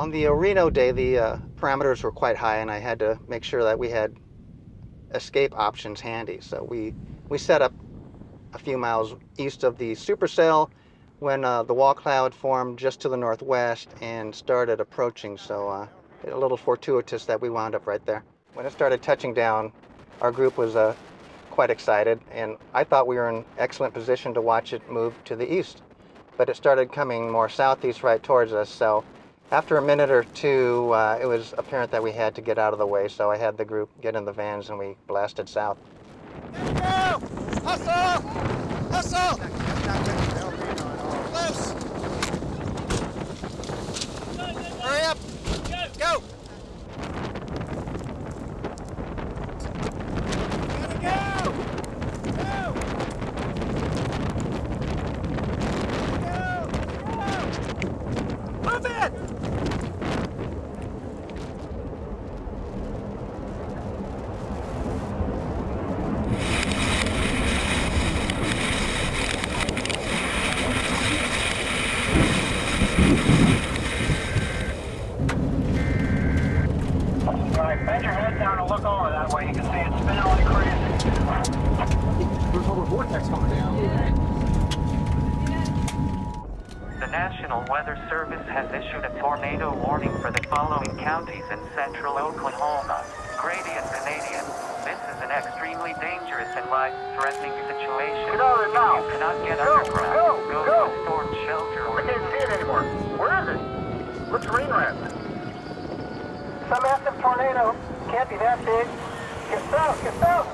On the Reno day, the parameters were quite high, and I had to make sure that we had escape options handy. So we set up a few miles east of the supercell when the wall cloud formed just to the northwest and started approaching. So a little fortuitous that we wound up right there. When it started touching down, our group was quite excited, and I thought we were in excellent position to watch it move to the east. But it started coming more southeast right towards us. So after a minute or two, it was apparent that we had to get out of the way. So I had the group get in the vans and we blasted south. Go! Hustle! Hustle! Loose! Hurry up! Go! Gotta go! Go! Go! Move it! Bend your head down and look over that way. You can see it spinning like crazy. There's a little vortex coming down. The National Weather Service has issued a tornado warning for the following counties in central Oklahoma: Grady and Canadian. This is an extremely dangerous and life-threatening situation. Get out of it now. You cannot get Go, underground. go, to go. a storm shelter I or can't see it anymore. Where is it? Looks rain red. Some massive tornado. Can't be that big. Get south, get south.